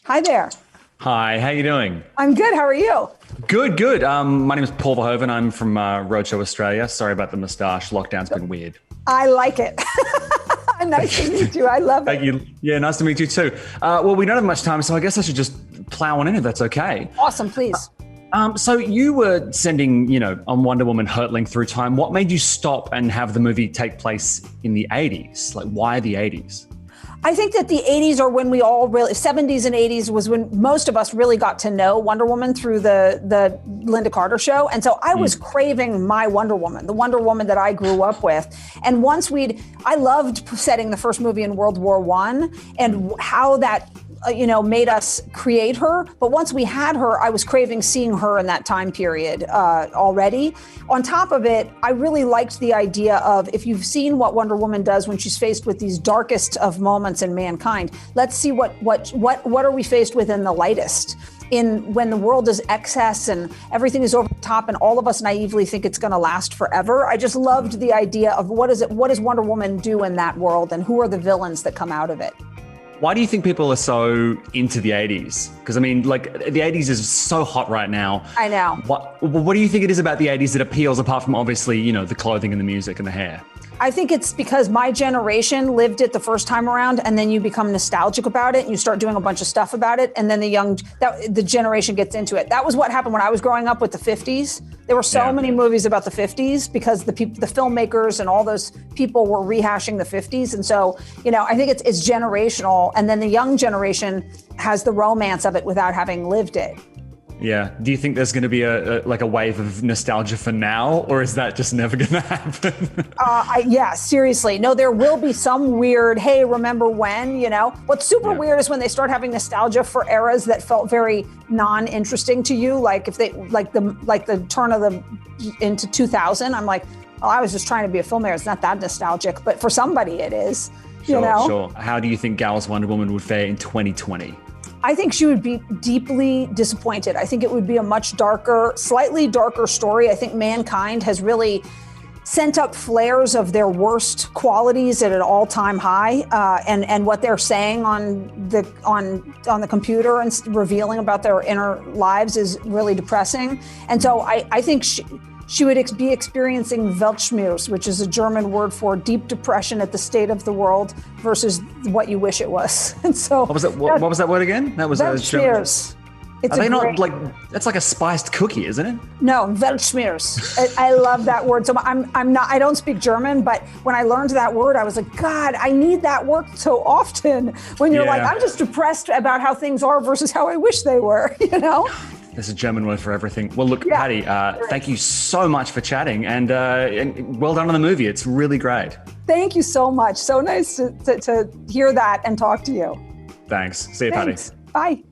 Hi there. Hi, how you doing? I'm good. How are you? Good, good. My name is Paul Verhoeven. I'm from Roadshow Australia. Sorry about the moustache. Lockdown's been weird. I like it. Nice to meet you. I love it. Thank you. Yeah, nice to meet you too. Well, we don't have much time, so I guess I should just plow on in if that's okay. Awesome, please. So you were sending, on Wonder Woman hurtling through time. What made you stop and have the movie take place in the 80s? Like, why the 80s? I think that the 80s are when we all really, 70s and 80s was when most of us really got to know Wonder Woman through the Linda Carter show. And so I was craving my Wonder Woman, the Wonder Woman that I grew up with. And once I loved setting the first movie in World War I and how that made us create her. But once we had her, I was craving seeing her in that time period already. On top of it, I really liked the idea of, if you've seen what Wonder Woman does when she's faced with these darkest of moments in mankind, let's see what are we faced with in the lightest. When the world is excess and everything is over the top and all of us naively think it's going to last forever. I just loved the idea of what does Wonder Woman do in that world and who are the villains that come out of it. Why do you think people are so into the 80s? Because, the 80s is so hot right now. I know. What do you think it is about the 80s that appeals, apart from obviously, the clothing and the music and the hair? I think it's because my generation lived it the first time around, and then you become nostalgic about it and you start doing a bunch of stuff about it. And then the generation gets into it. That was what happened when I was growing up with the 50s. There were so many movies about the 50s because the filmmakers and all those people were rehashing the 50s. And so, I think it's generational. And then the young generation has the romance of it without having lived it. Yeah. Do you think there's going to be a wave of nostalgia for now, or is that just never going to happen? Yeah, seriously. No, there will be some weird, hey, remember when, What's super weird is when they start having nostalgia for eras that felt very non-interesting to you. Like if they, like the turn of into 2000, I'm like, oh, I was just trying to be a filmmaker. It's not that nostalgic, but for somebody it is, Sure. How do you think Gal's Wonder Woman would fare in 2020? I think she would be deeply disappointed. I think it would be a much darker, slightly darker story. I think mankind has really sent up flares of their worst qualities at an all-time high, and what they're saying on the computer and revealing about their inner lives is really depressing. And so I think she would be experiencing Weltschmerz, which is a German word for deep depression at the state of the world versus what you wish it was. And so what was that? What was that word again? That was Weltschmerz. That's like a spiced cookie, isn't it? No, Weltschmerz. I love that word. So I don't speak German, but when I learned that word, I was like, God, I need that word so often. When you're like, I'm just depressed about how things are versus how I wish they were, There's a German word for everything. Well, look, Patty, thank you so much for chatting, and well done on the movie. It's really great. Thank you so much. So nice to hear that and talk to you. Thanks. See you, Thanks. Patty. Bye.